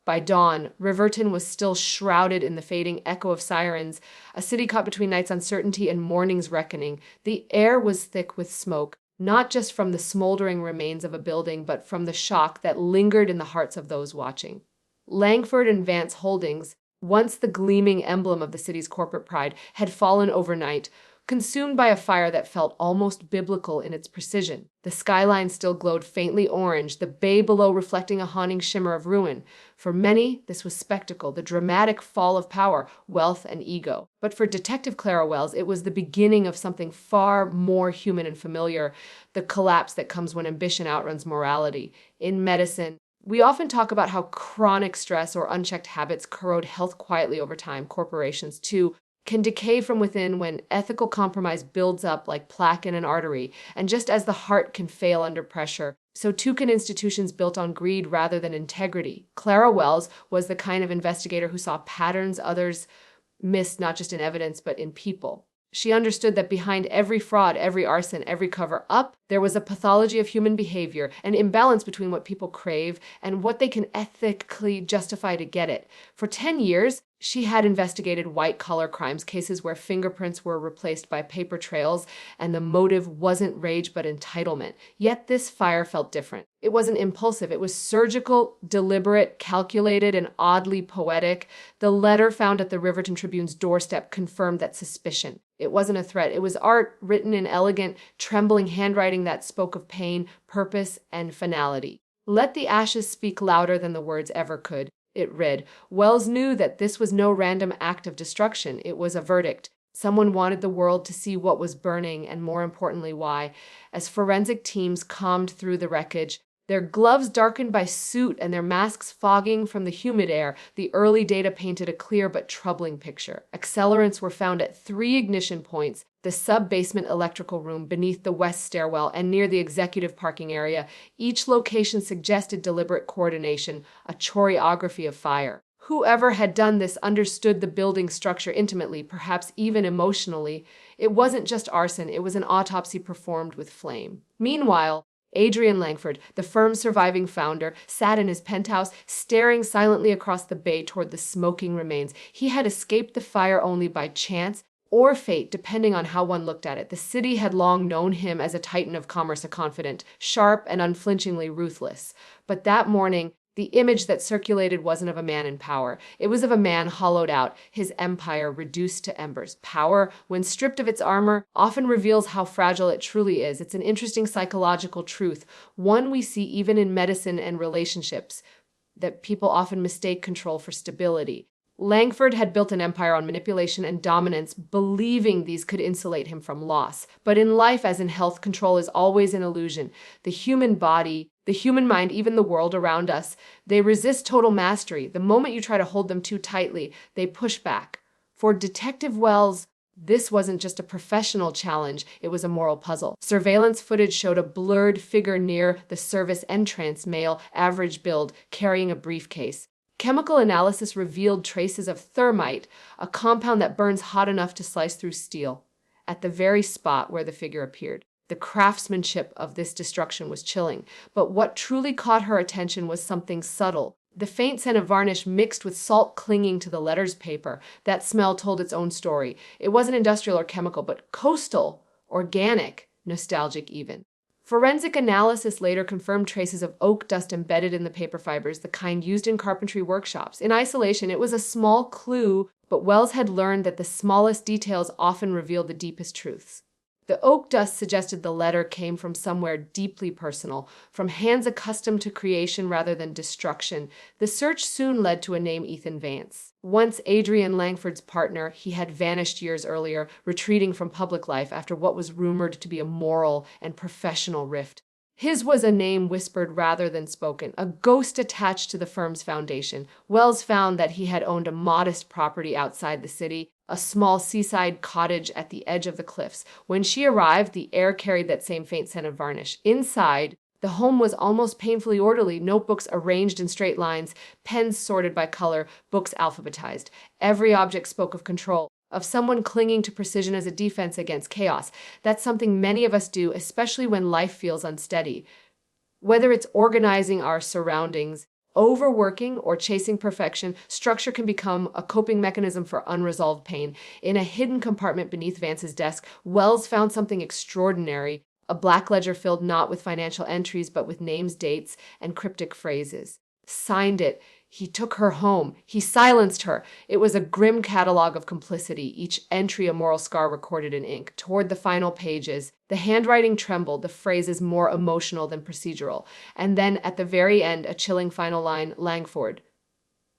By dawn, Riverton was still shrouded in the fading echo of sirens, a city caught between night's uncertainty and morning's reckoning. The air was thick with smoke, not just from the smoldering remains of a building, but from the shock that lingered in the hearts of those watching. Langford and Vance Holdings, once the gleaming emblem of the city's corporate pride, had fallen overnight, consumed by a fire that felt almost biblical in its precision. The skyline still glowed faintly orange, the bay below reflecting a haunting shimmer of ruin. For many, this was spectacle, the dramatic fall of power, wealth, and ego. But for Detective Clara Wells, it was the beginning of something far more human and familiar, the collapse that comes when ambition outruns morality. In medicine, we often talk about how chronic stress or unchecked habits corrode health quietly over time. Corporations, too, can decay from within when ethical compromise builds up like plaque in an artery. And just as the heart can fail under pressure, so too can institutions built on greed rather than integrity. Clara Wells was the kind of investigator who saw patterns others missed, not just in evidence, but in people. She understood that behind every fraud, every arson, every cover-up, there was a pathology of human behavior, an imbalance between what people crave and what they can ethically justify to get it. For 10 years, she had investigated white-collar crimes, cases where fingerprints were replaced by paper trails, and the motive wasn't rage but entitlement. Yet this fire felt different. It wasn't impulsive. It was surgical, deliberate, calculated, and oddly poetic. The letter found at the Riverton Tribune's doorstep confirmed that suspicion. It wasn't a threat. It was art written in elegant, trembling handwriting that spoke of pain, purpose, and finality. Let the ashes speak louder than the words ever could. It read. Wells knew that this was no random act of destruction. It was a verdict. Someone wanted the world to see what was burning, and more importantly, why. As forensic teams combed through the wreckage, their gloves darkened by soot and their masks fogging from the humid air, the early data painted a clear but troubling picture. Accelerants were found at 3 ignition points, the sub-basement electrical room beneath the west stairwell and near the executive parking area. Each location suggested deliberate coordination, a choreography of fire. Whoever had done this understood the building structure intimately, perhaps even emotionally. It wasn't just arson, it was an autopsy performed with flame. Meanwhile, Adrian Langford, the firm's surviving founder, sat in his penthouse, staring silently across the bay toward the smoking remains. He had escaped the fire only by chance or fate, depending on how one looked at it. The city had long known him as a titan of commerce, a confidant, sharp and unflinchingly ruthless. But that morning, the image that circulated wasn't of a man in power. It was of a man hollowed out, his empire reduced to embers. Power, when stripped of its armor, often reveals how fragile it truly is. It's an interesting psychological truth, one we see even in medicine and relationships, that people often mistake control for stability. Langford had built an empire on manipulation and dominance, believing these could insulate him from loss. But in life, as in health, control is always an illusion. The human body, the human mind, even the world around us, they resist total mastery. The moment you try to hold them too tightly, they push back. For Detective Wells, this wasn't just a professional challenge, it was a moral puzzle. Surveillance footage showed a blurred figure near the service entrance, male, average build, carrying a briefcase. Chemical analysis revealed traces of thermite, a compound that burns hot enough to slice through steel, at the very spot where the figure appeared. The craftsmanship of this destruction was chilling, but what truly caught her attention was something subtle. The faint scent of varnish mixed with salt clinging to the letter's paper. That smell told its own story. It wasn't industrial or chemical, but coastal, organic, nostalgic even. Forensic analysis later confirmed traces of oak dust embedded in the paper fibers, the kind used in carpentry workshops. In isolation, it was a small clue, but Wells had learned that the smallest details often reveal the deepest truths. The oak dust suggested the letter came from somewhere deeply personal, from hands accustomed to creation rather than destruction. The search soon led to a name, Ethan Vance. Once Adrian Langford's partner, he had vanished years earlier, retreating from public life after what was rumored to be a moral and professional rift. His was a name whispered rather than spoken, a ghost attached to the firm's foundation. Wells found that he had owned a modest property outside the city, a small seaside cottage at the edge of the cliffs. When she arrived, the air carried that same faint scent of varnish. Inside, the home was almost painfully orderly, notebooks arranged in straight lines, pens sorted by color, books alphabetized. Every object spoke of control, of someone clinging to precision as a defense against chaos. That's something many of us do, especially when life feels unsteady. Whether it's organizing our surroundings Overworking or chasing perfection, structure can become a coping mechanism for unresolved pain. In a hidden compartment beneath Vance's desk, Wells found something extraordinary, a black ledger filled not with financial entries but with names, dates, and cryptic phrases. Signed it. He took her home. He silenced her. It was a grim catalog of complicity, each entry a moral scar recorded in ink. Toward the final pages, the handwriting trembled, the phrases more emotional than procedural. And then, at the very end, a chilling final line, Langford.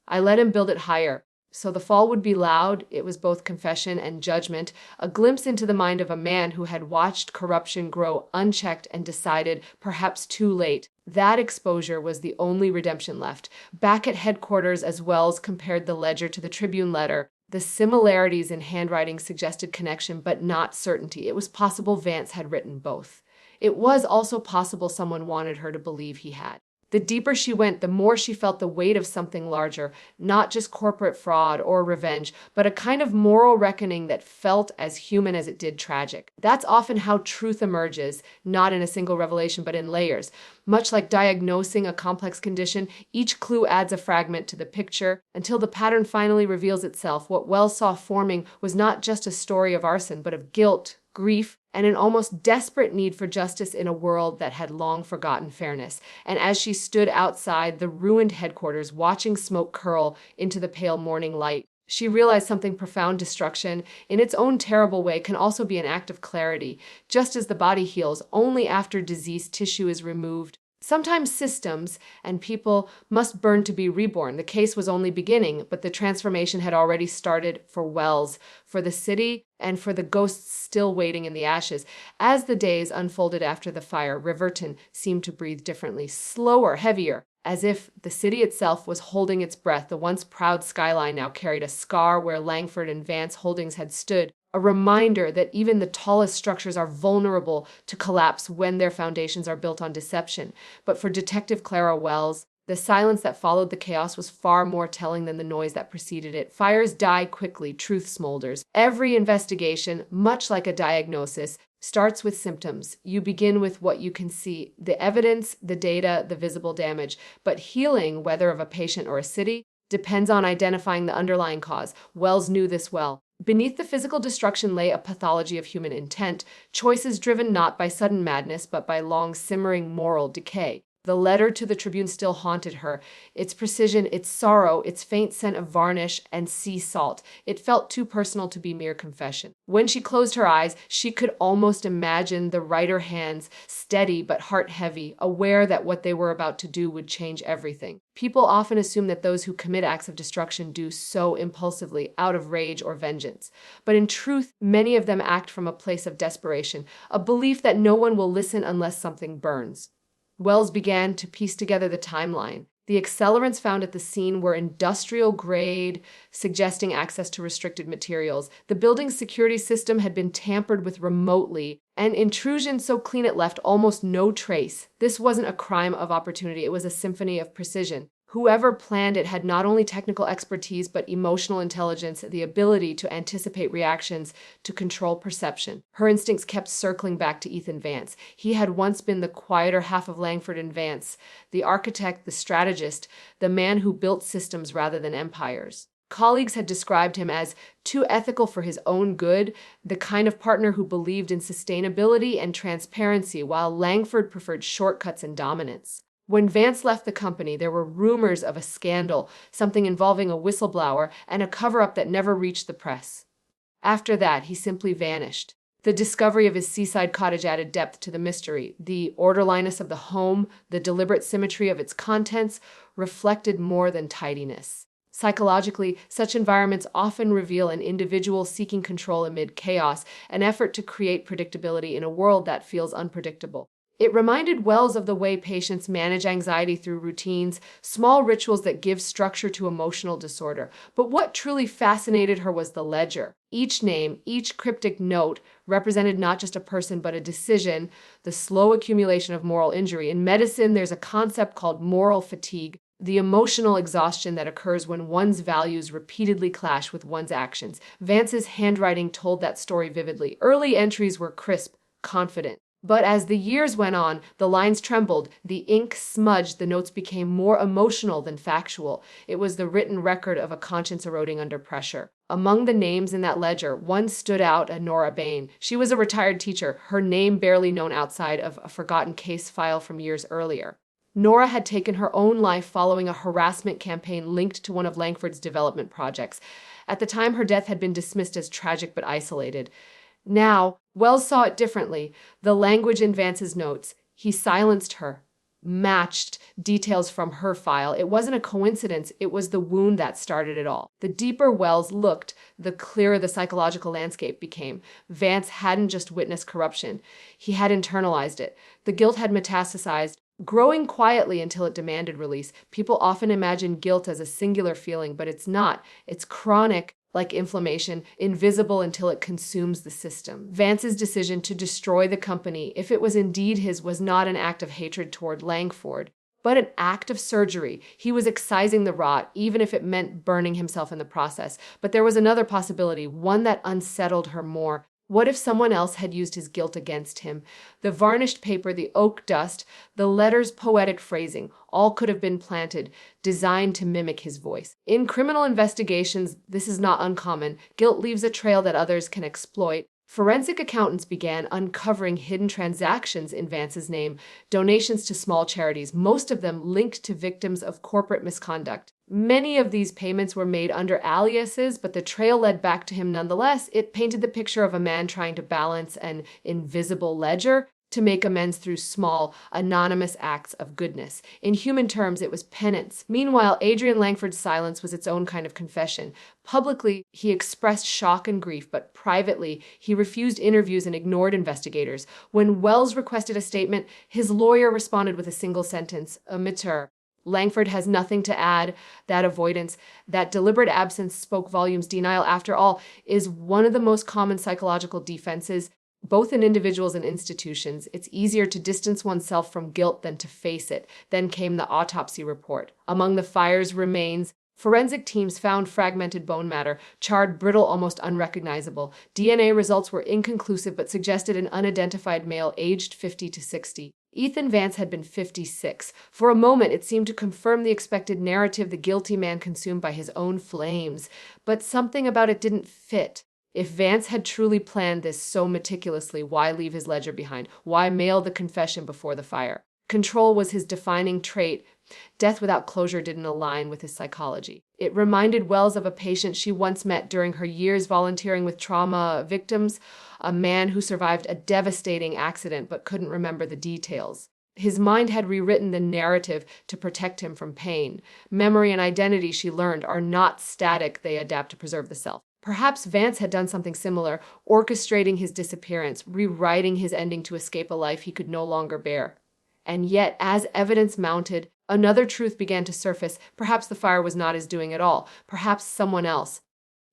I let him build it higher. So the fall would be loud. It was both confession and judgment, a glimpse into the mind of a man who had watched corruption grow unchecked and decided, perhaps too late. That exposure was the only redemption left. Back at headquarters, as Wells compared the ledger to the Tribune letter, the similarities in handwriting suggested connection, but not certainty. It was possible Vance had written both. It was also possible someone wanted her to believe he had. The deeper she went, the more she felt the weight of something larger, not just corporate fraud or revenge, but a kind of moral reckoning that felt as human as it did tragic. That's often how truth emerges, not in a single revelation, but in layers. Much like diagnosing a complex condition, each clue adds a fragment to the picture until the pattern finally reveals itself. What Wells saw forming was not just a story of arson, but of guilt, grief, and an almost desperate need for justice in a world that had long forgotten fairness. And as she stood outside the ruined headquarters, watching smoke curl into the pale morning light, she realized something profound. Destruction, in its own terrible way, can also be an act of clarity. Just as the body heals only after diseased tissue is removed, sometimes systems and people must burn to be reborn. The case was only beginning, but the transformation had already started for Wells, for the city, and for the ghosts still waiting in the ashes. As the days unfolded after the fire, Riverton seemed to breathe differently, slower, heavier, as if the city itself was holding its breath. The once proud skyline now carried a scar where Langford and Vance Holdings had stood, a reminder that even the tallest structures are vulnerable to collapse when their foundations are built on deception. But for Detective Clara Wells, the silence that followed the chaos was far more telling than the noise that preceded it. Fires die quickly, truth smolders. Every investigation, much like a diagnosis, starts with symptoms. You begin with what you can see, the evidence, the data, the visible damage. But healing, whether of a patient or a city, depends on identifying the underlying cause. Wells knew this well. Beneath the physical destruction lay a pathology of human intent, choices driven not by sudden madness, but by long simmering moral decay. The letter to the Tribune still haunted her, its precision, its sorrow, its faint scent of varnish and sea salt. It felt too personal to be mere confession. When she closed her eyes, she could almost imagine the writer hands, steady but heart heavy, aware that what they were about to do would change everything. People often assume that those who commit acts of destruction do so impulsively, out of rage or vengeance. But in truth, many of them act from a place of desperation, a belief that no one will listen unless something burns. Wells began to piece together the timeline. The accelerants found at the scene were industrial grade, suggesting access to restricted materials. The building's security system had been tampered with remotely, an intrusion so clean it left almost no trace. This wasn't a crime of opportunity, it was a symphony of precision. Whoever planned it had not only technical expertise, but emotional intelligence, the ability to anticipate reactions, to control perception. Her instincts kept circling back to Ethan Vance. He had once been the quieter half of Langford and Vance, the architect, the strategist, the man who built systems rather than empires. Colleagues had described him as too ethical for his own good, the kind of partner who believed in sustainability and transparency, while Langford preferred shortcuts and dominance. When Vance left the company, there were rumors of a scandal, something involving a whistleblower, and a cover-up that never reached the press. After that, he simply vanished. The discovery of his seaside cottage added depth to the mystery. The orderliness of the home, the deliberate symmetry of its contents, reflected more than tidiness. Psychologically, such environments often reveal an individual seeking control amid chaos, an effort to create predictability in a world that feels unpredictable. It reminded Wells of the way patients manage anxiety through routines, small rituals that give structure to emotional disorder. But what truly fascinated her was the ledger. Each name, each cryptic note represented not just a person but a decision, the slow accumulation of moral injury. In medicine, there's a concept called moral fatigue, the emotional exhaustion that occurs when one's values repeatedly clash with one's actions. Vance's handwriting told that story vividly. Early entries were crisp, confident. But as the years went on, the lines trembled, the ink smudged, the notes became more emotional than factual. It was the written record of a conscience eroding under pressure. Among the names in that ledger, one stood out, Nora Bain. She was a retired teacher, her name barely known outside of a forgotten case file from years earlier. Nora had taken her own life following a harassment campaign linked to one of Langford's development projects. At the time, her death had been dismissed as tragic but isolated. Now, Wells saw it differently. The language in Vance's notes, he silenced her, matched details from her file. It wasn't a coincidence. It was the wound that started it all. The deeper Wells looked, the clearer the psychological landscape became. Vance hadn't just witnessed corruption. He had internalized it. The guilt had metastasized, growing quietly until it demanded release. People often imagine guilt as a singular feeling, but it's not. It's chronic, like inflammation, invisible until it consumes the system. Vance's decision to destroy the company, if it was indeed his, was not an act of hatred toward Langford, but an act of surgery. He was excising the rot, even if it meant burning himself in the process. But there was another possibility, one that unsettled her more. What if someone else had used his guilt against him? The varnished paper, the oak dust, the letter's poetic phrasing, all could have been planted, designed to mimic his voice. In criminal investigations, this is not uncommon. Guilt leaves a trail that others can exploit. Forensic accountants began uncovering hidden transactions in Vance's name, donations to small charities, most of them linked to victims of corporate misconduct. Many of these payments were made under aliases, but the trail led back to him nonetheless. It painted the picture of a man trying to balance an invisible ledger to make amends through small, anonymous acts of goodness. In human terms, it was penance. Meanwhile, Adrian Langford's silence was its own kind of confession. Publicly, he expressed shock and grief, but privately, he refused interviews and ignored investigators. When Wells requested a statement, his lawyer responded with a single sentence, "Omitteur." Langford has nothing to add. That avoidance, that deliberate absence spoke volumes. Denial, after all, is one of the most common psychological defenses, both in individuals and institutions. It's easier to distance oneself from guilt than to face it. Then came the autopsy report. Among the fire's remains, forensic teams found fragmented bone matter, charred, brittle, almost unrecognizable. DNA results were inconclusive but suggested an unidentified male aged 50 to 60. Ethan Vance had been 56. For a moment, it seemed to confirm the expected narrative, the guilty man consumed by his own flames. But something about it didn't fit. If Vance had truly planned this so meticulously, why leave his ledger behind? Why mail the confession before the fire? Control was his defining trait. Death without closure didn't align with his psychology. It reminded Wells of a patient she once met during her years volunteering with trauma victims, a man who survived a devastating accident but couldn't remember the details. His mind had rewritten the narrative to protect him from pain. Memory and identity, she learned, are not static. They adapt to preserve the self. Perhaps Vance had done something similar, orchestrating his disappearance, rewriting his ending to escape a life he could no longer bear. And yet, as evidence mounted, another truth began to surface. Perhaps the fire was not his doing at all. Perhaps someone else,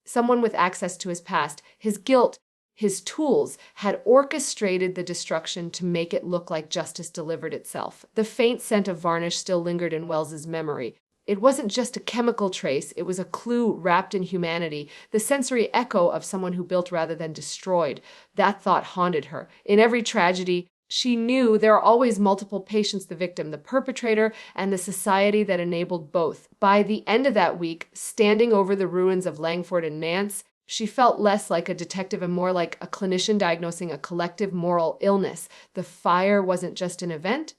someone with access to his past, his guilt, his tools, had orchestrated the destruction to make it look like justice delivered itself. The faint scent of varnish still lingered in Wells's memory. It wasn't just a chemical trace, it was a clue wrapped in humanity, the sensory echo of someone who built rather than destroyed. That thought haunted her. In every tragedy, she knew there are always multiple patients, the victim, the perpetrator, and the society that enabled both. By the end of that week, standing over the ruins of Langford and Nance, she felt less like a detective and more like a clinician diagnosing a collective moral illness. The fire wasn't just an event,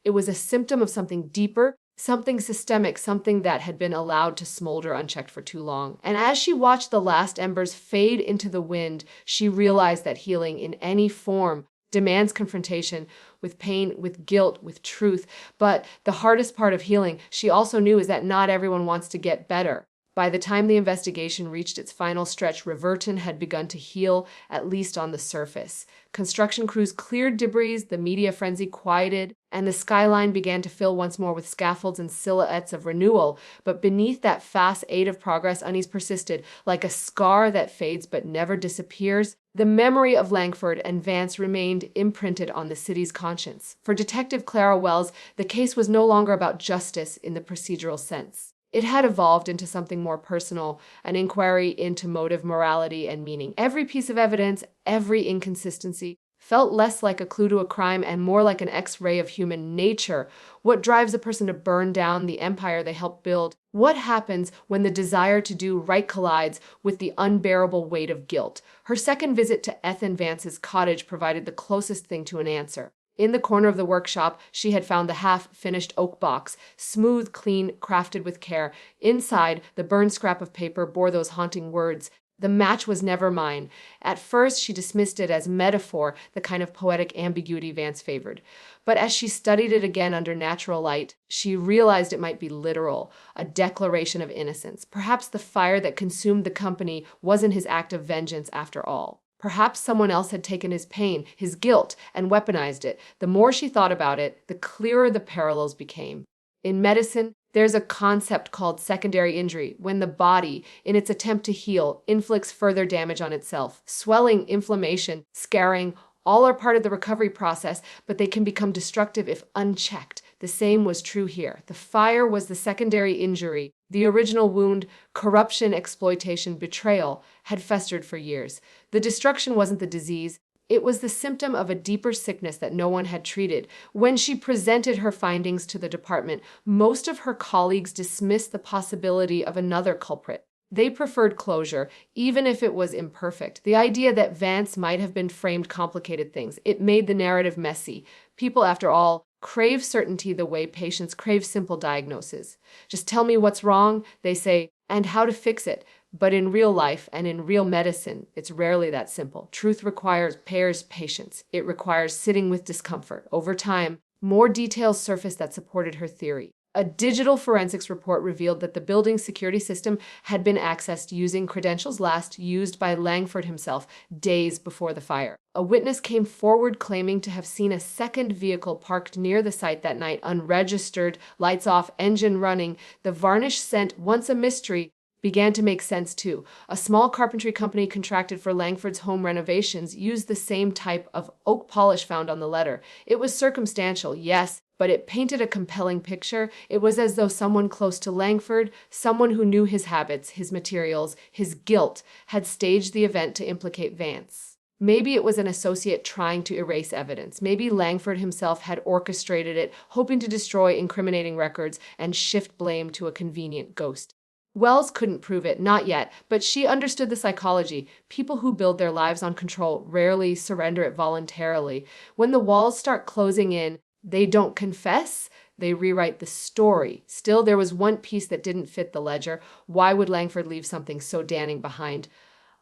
it was a symptom of something deeper, something systemic, something that had been allowed to smolder unchecked for too long. And as she watched the last embers fade into the wind, she realized that healing in any form demands confrontation with pain, with guilt, with truth. But the hardest part of healing, she also knew, is that not everyone wants to get better. By the time the investigation reached its final stretch, Reverton had begun to heal, at least on the surface. Construction crews cleared debris, the media frenzy quieted, and the skyline began to fill once more with scaffolds and silhouettes of renewal. But beneath that fast aid of progress, unease persisted, like a scar that fades but never disappears. The memory of Langford and Vance remained imprinted on the city's conscience. For Detective Clara Wells, the case was no longer about justice in the procedural sense. It had evolved into something more personal, an inquiry into motive, morality, and meaning. Every piece of evidence, every inconsistency, felt less like a clue to a crime and more like an X-ray of human nature. What drives a person to burn down the empire they helped build? What happens when the desire to do right collides with the unbearable weight of guilt? Her second visit to Ethan Vance's cottage provided the closest thing to an answer. In the corner of the workshop, she had found the half-finished oak box, smooth, clean, crafted with care. Inside, the burned scrap of paper bore those haunting words, "The match was never mine." At first, she dismissed it as metaphor, the kind of poetic ambiguity Vance favored. But as she studied it again under natural light, she realized it might be literal, a declaration of innocence. Perhaps the fire that consumed the company wasn't his act of vengeance after all. Perhaps someone else had taken his pain, his guilt, and weaponized it. The more she thought about it, the clearer the parallels became. In medicine, there's a concept called secondary injury, when the body, in its attempt to heal, inflicts further damage on itself. Swelling, inflammation, scarring, all are part of the recovery process, but they can become destructive if unchecked. The same was true here. The fire was the secondary injury. The original wound, corruption, exploitation, betrayal, had festered for years. The destruction wasn't the disease. It was the symptom of a deeper sickness that no one had treated. When she presented her findings to the department, most of her colleagues dismissed the possibility of another culprit. They preferred closure, even if it was imperfect. The idea that Vance might have been framed complicated things. It made the narrative messy. People, after all, crave certainty the way patients crave simple diagnoses. Just tell me what's wrong, they say, and how to fix it. But in real life and in real medicine, it's rarely that simple. Truth requires patience. It requires sitting with discomfort. Over time, more details surfaced that supported her theory. A digital forensics report revealed that the building's security system had been accessed using credentials last used by Langford himself days before the fire. A witness came forward claiming to have seen a second vehicle parked near the site that night, unregistered, lights off, engine running. The varnish scent, once a mystery, began to make sense too. A small carpentry company contracted for Langford's home renovations used the same type of oak polish found on the letter. It was circumstantial, yes, but it painted a compelling picture. It was as though someone close to Langford, someone who knew his habits, his materials, his guilt, had staged the event to implicate Vance. Maybe it was an associate trying to erase evidence. Maybe Langford himself had orchestrated it, hoping to destroy incriminating records and shift blame to a convenient ghost. Wells couldn't prove it, not yet, but she understood the psychology. People who build their lives on control rarely surrender it voluntarily. When the walls start closing in, they don't confess, they rewrite the story. Still, there was one piece that didn't fit the ledger. Why would Langford leave something so damning behind?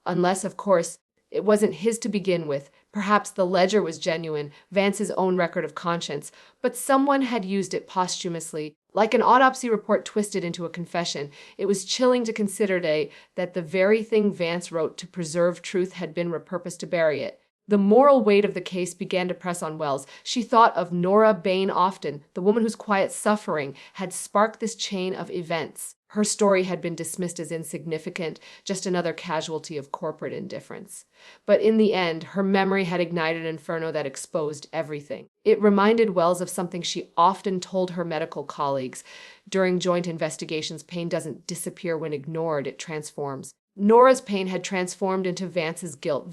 Unless, of course, it wasn't his to begin with. Perhaps the ledger was genuine, Vance's own record of conscience, but someone had used it posthumously, like an autopsy report twisted into a confession. It was chilling to consider today that the very thing Vance wrote to preserve truth had been repurposed to bury it. The moral weight of the case began to press on Wells. She thought of Nora Bain often, the woman whose quiet suffering had sparked this chain of events. Her story had been dismissed as insignificant, just another casualty of corporate indifference. But in the end, her memory had ignited an inferno that exposed everything. It reminded Wells of something she often told her medical colleagues. During joint investigations, pain doesn't disappear when ignored, it transforms. Nora's pain had transformed into Vance's guilt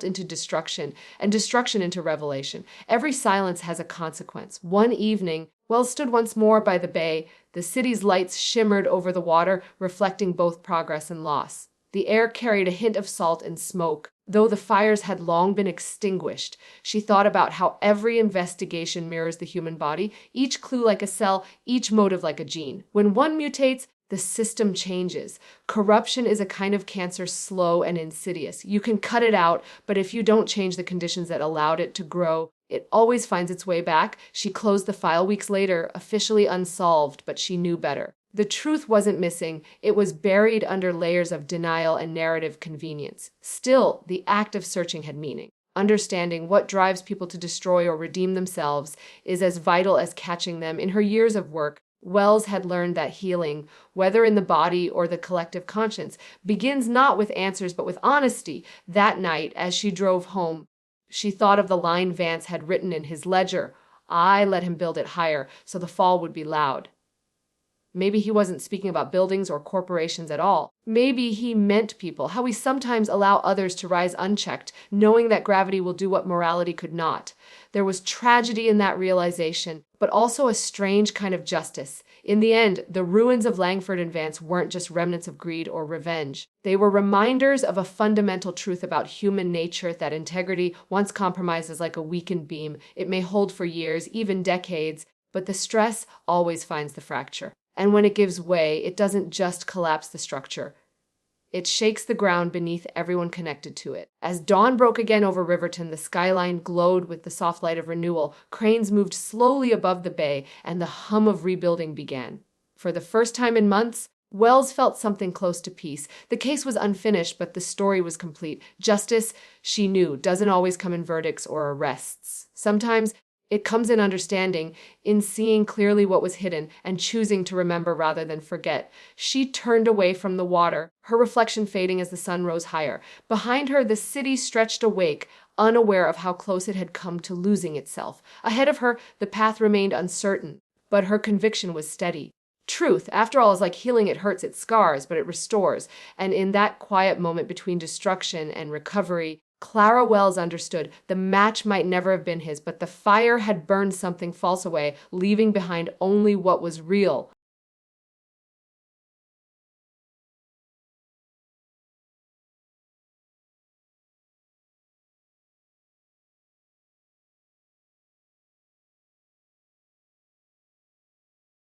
into destruction, and destruction into revelation. Every silence has a consequence. One evening, Wells stood once more by the bay. The city's lights shimmered over the water, reflecting both progress and loss. The air carried a hint of salt and smoke, though the fires had long been extinguished. She thought about how every investigation mirrors the human body, each clue like a cell, each motive like a gene. When one mutates, the system changes. Corruption is a kind of cancer, slow and insidious. You can cut it out, but if you don't change the conditions that allowed it to grow, it always finds its way back. She closed the file weeks later, officially unsolved, but she knew better. The truth wasn't missing. It was buried under layers of denial and narrative convenience. Still, the act of searching had meaning. Understanding what drives people to destroy or redeem themselves is as vital as catching them. In her years of work, Wells had learned that healing, whether in the body or the collective conscience, begins not with answers but with honesty. That night, as she drove home, she thought of the line Vance had written in his ledger. I let him build it higher, so the fall would be loud. Maybe he wasn't speaking about buildings or corporations at all. Maybe he meant people, how we sometimes allow others to rise unchecked, knowing that gravity will do what morality could not. There was tragedy in that realization, but also a strange kind of justice. In the end, the ruins of Langford and Vance weren't just remnants of greed or revenge. They were reminders of a fundamental truth about human nature, that integrity, once compromised, is like a weakened beam. It may hold for years, even decades, but the stress always finds the fracture. And when it gives way, it doesn't just collapse the structure. It shakes the ground beneath everyone connected to it. As dawn broke again over Riverton, the skyline glowed with the soft light of renewal. Cranes moved slowly above the bay, and the hum of rebuilding began. For the first time in months, Wells felt something close to peace. The case was unfinished, but the story was complete. Justice, she knew, doesn't always come in verdicts or arrests. Sometimes it comes in understanding, in seeing clearly what was hidden and choosing to remember rather than forget. She turned away from the water, her reflection fading as the sun rose higher. Behind her, the city stretched awake, unaware of how close it had come to losing itself. Ahead of her, the path remained uncertain, but her conviction was steady. Truth, after all, is like healing. It hurts, it scars, but it restores. And in that quiet moment between destruction and recovery, Clara Wells understood the match might never have been his, but the fire had burned something false away, leaving behind only what was real.